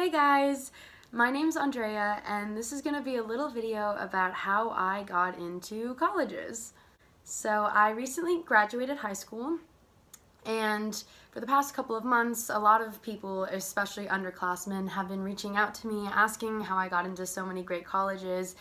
Hey guys, my name's Andrea and this is going to be a little video about how I got into colleges. So I recently graduated high school and for the past couple of months a lot of people, especially underclassmen, have been reaching out to me asking how I got into so many great colleges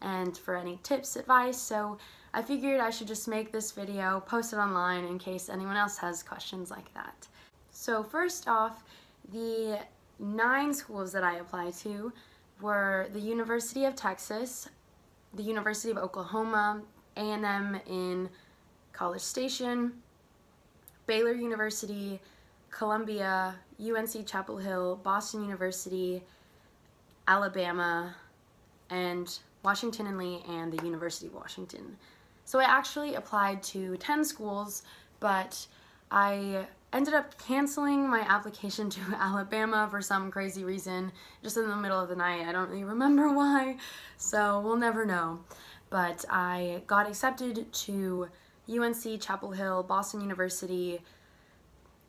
and for any tips, advice, so I figured I should just make this video, post it online in case anyone else has questions like that. So first off, the 9 schools that I applied to were the University of Texas, the University of Oklahoma, A&M in College Station, Baylor University, Columbia, UNC Chapel Hill, Boston University, Alabama, and Washington and Lee, and the University of Washington. So I actually applied to 10 schools, but I ended up canceling my application to Alabama for some crazy reason, just in the middle of the night. I don't really remember why, so we'll never know. But I got accepted to UNC Chapel Hill, Boston University,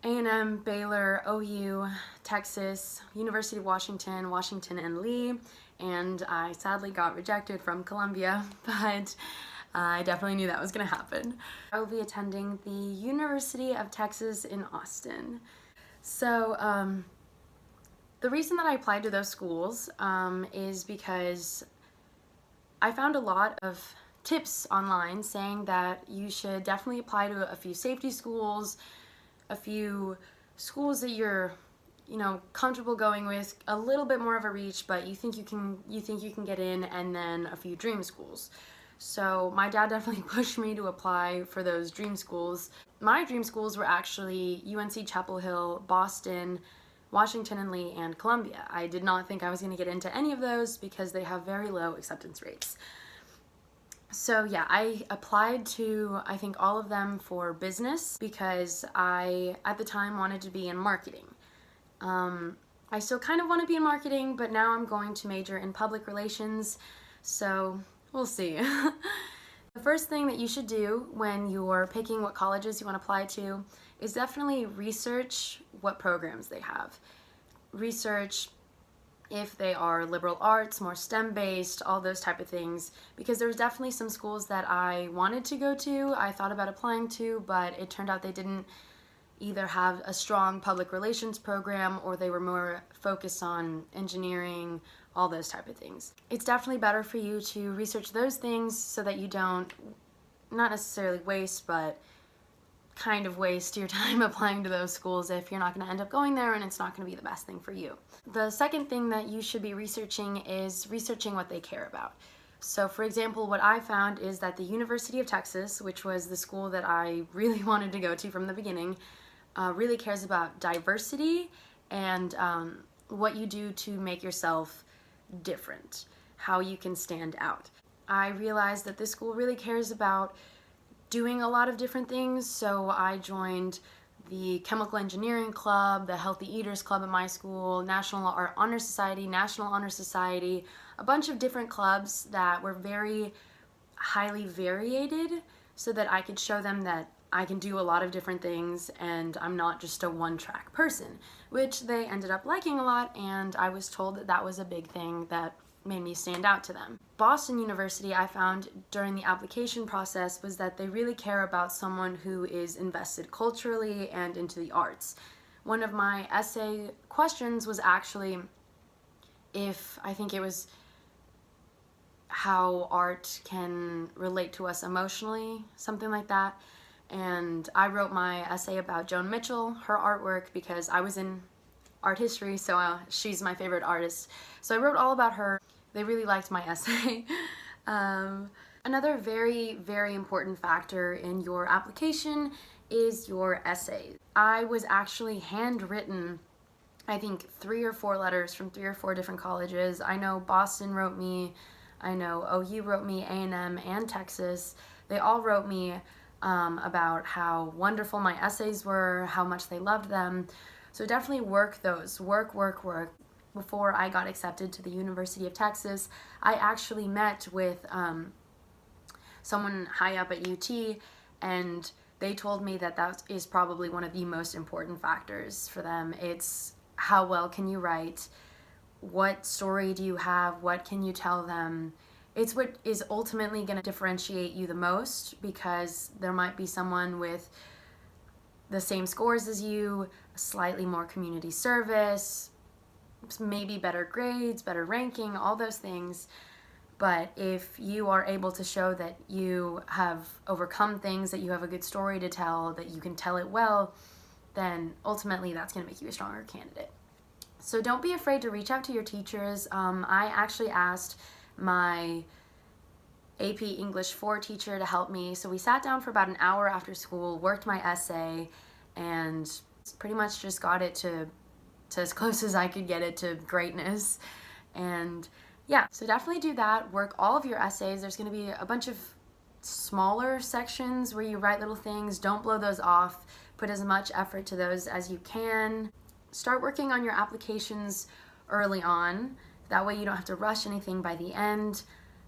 A&M, Baylor, OU, Texas, University of Washington, Washington and Lee, and I sadly got rejected from Columbia, but I definitely knew that was going to happen. I will be attending the University of Texas in Austin. So the reason that I applied to those schools is because I found a lot of tips online saying that you should definitely apply to a few safety schools, a few schools that you're comfortable going with, a little bit more of a reach, but you think you can get in, and then a few dream schools. So my dad definitely pushed me to apply for those dream schools. My dream schools were actually UNC Chapel Hill, Boston, Washington and Lee, and Columbia. I did not think I was going to get into any of those because they have very low acceptance rates. So yeah, I applied to, I think, all of them for business because I, at the time, wanted to be in marketing. I still kind of want to be in marketing, but now I'm going to major in public relations, so we'll see. The first thing that you should do when you're picking what colleges you want to apply to is definitely research what programs they have. Research if they are liberal arts, more STEM-based, all those type of things, because there's definitely some schools that I wanted to go to, I thought about applying to, but it turned out they didn't either have a strong public relations program or they were more focused on engineering, all those type of things. It's definitely better for you to research those things so that you don't, not necessarily waste, but kind of waste your time applying to those schools if you're not going to end up going there and it's not going to be the best thing for you. The second thing that you should be researching is researching what they care about. So for example, what I found is that the University of Texas, which was the school that I really wanted to go to from the beginning, really cares about diversity and what you do to make yourself different, how you can stand out. I realized that this school really cares about doing a lot of different things, so I joined the Chemical Engineering Club, the Healthy Eaters Club at my school, National Art Honor Society, National Honor Society, a bunch of different clubs that were very highly variated so that I could show them that I can do a lot of different things and I'm not just a one-track person, which they ended up liking a lot, and I was told that that was a big thing that made me stand out to them. Boston University, I found during the application process, was that they really care about someone who is invested culturally and into the arts. One of my essay questions was actually if, I think it was how art can relate to us emotionally, something like that. And I wrote my essay about Joan Mitchell, her artwork, because I was in art history, so she's my favorite artist. So I wrote all about her. They really liked my essay. Another very, very important factor in your application is your essay. I was actually handwritten, I think, 3 or 4 letters from 3 or 4 different colleges. I know Boston wrote me, I know OU wrote me, A&M and Texas. They all wrote me about how wonderful my essays were, how much they loved them. So definitely work those, work. Before I got accepted to the University of Texas, I actually met with someone high up at UT, and they told me that that is probably one of the most important factors for them. It's how well can you write, what story do you have, what can you tell them. It's what is ultimately going to differentiate you the most, because there might be someone with the same scores as you, slightly more community service, maybe better grades, better ranking, all those things. But if you are able to show that you have overcome things, that you have a good story to tell, that you can tell it well, then ultimately that's going to make you a stronger candidate. So don't be afraid to reach out to your teachers. I actually asked my AP English 4 teacher to help me. So we sat down for about an hour after school, worked my essay, and pretty much just got it to as close as I could get it to greatness. And yeah, so definitely do that. Work all of your essays. There's going to be a bunch of smaller sections where you write little things. Don't blow those off. Put as much effort to those as you can. Start working on your applications early on. That way you don't have to rush anything by the end.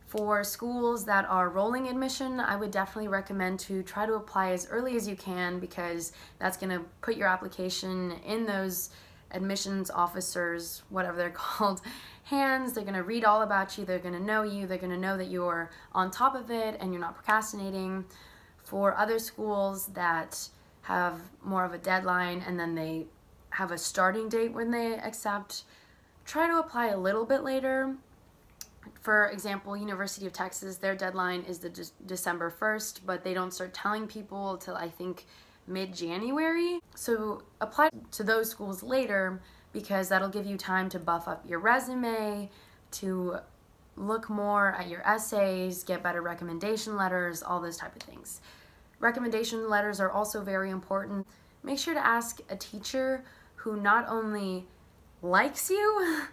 For schools that are rolling admission, I would definitely recommend to try to apply as early as you can, because that's going to put your application in those admissions officers, whatever they're called, hands. They're going to read all about you. They're going to know you. They're going to know that you're on top of it and you're not procrastinating. For other schools that have more of a deadline and then they have a starting date when they accept, try to apply a little bit later. For example, University of Texas, their deadline is the December 1st, but they don't start telling people till I think mid-January. So apply to those schools later, because that'll give you time to buff up your resume, to look more at your essays, get better recommendation letters, all those type of things. Recommendation letters are also very important. Make sure to ask a teacher who not only likes you,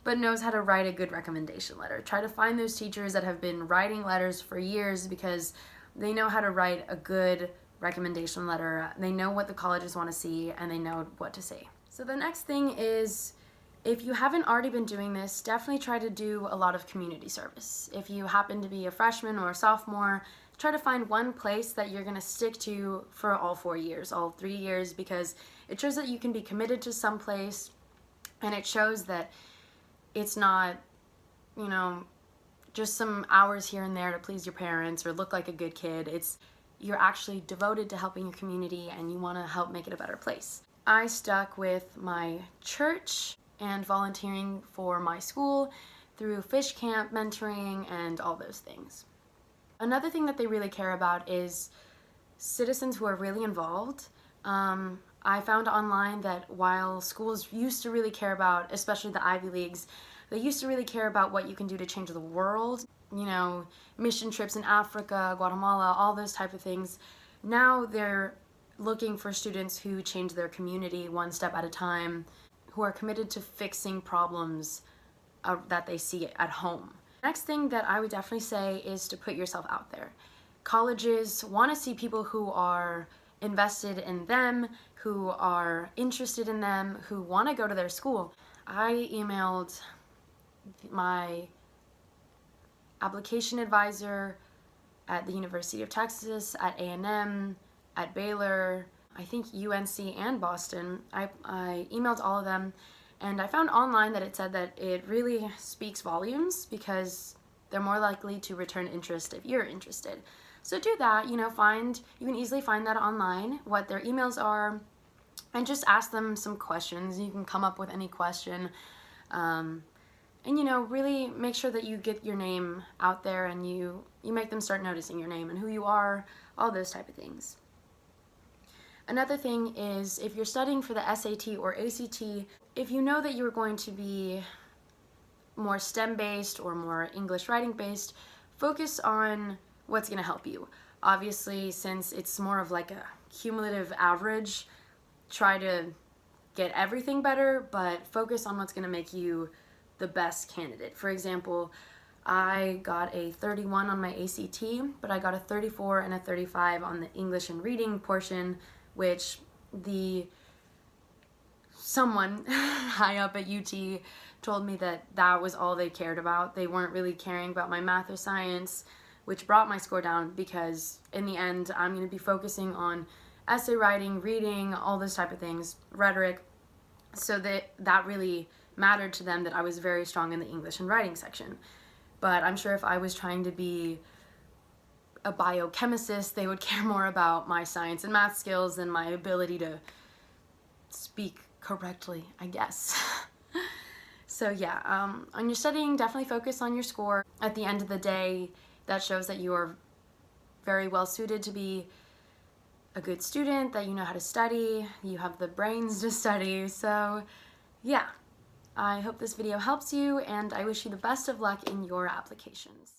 but knows how to write a good recommendation letter. Try to find those teachers that have been writing letters for years, because they know how to write a good recommendation letter. They know what the colleges want to see, and they know what to say. So the next thing is, if you haven't already been doing this, definitely try to do a lot of community service. If you happen to be a freshman or a sophomore, try to find one place that you're going to stick to for all 4 years, all 3 years, because it shows that you can be committed to some place, and it shows that it's not, just some hours here and there to please your parents or look like a good kid. You're actually devoted to helping your community, and you want to help make it a better place. I stuck with my church and volunteering for my school through fish camp, mentoring, and all those things. Another thing that they really care about is citizens who are really involved. I found online that while schools used to really care about, especially the Ivy Leagues, they used to really care about what you can do to change the world, mission trips in Africa, Guatemala, all those type of things. Now they're looking for students who change their community one step at a time, who are committed to fixing problems that they see at home. Next thing that I would definitely say is to put yourself out there. Colleges want to see people who are invested in them, who are interested in them, who want to go to their school. I emailed my application advisor at the University of Texas, at A&M, at Baylor, I think UNC and Boston. I emailed all of them, and I found online that it said that it really speaks volumes, because they're more likely to return interest if you're interested. So do that, you can easily find that online, what their emails are, and just ask them some questions. You can come up with any question, and really make sure that you get your name out there, and you make them start noticing your name and who you are, all those type of things. Another thing is, if you're studying for the SAT or ACT, if you know that you're going to be more STEM-based or more English writing-based, focus on what's going to help you. Obviously, since it's more of like a cumulative average, try to get everything better, but focus on what's going to make you the best candidate. For example, I got a 31 on my ACT, but I got a 34 and a 35 on the English and reading portion, which someone high up at UT told me that was all they cared about. They weren't really caring about my math or science, which brought my score down, because in the end, I'm going to be focusing on essay writing, reading, all those type of things, rhetoric, so that really mattered to them that I was very strong in the English and writing section. But I'm sure if I was trying to be a biochemist, they would care more about my science and math skills than my ability to speak correctly, I guess. So yeah, on your studying, definitely focus on your score. At the end of the day, that shows that you are very well suited to be a good student, that you know how to study, you have the brains to study. So yeah, I hope this video helps you, and I wish you the best of luck in your applications.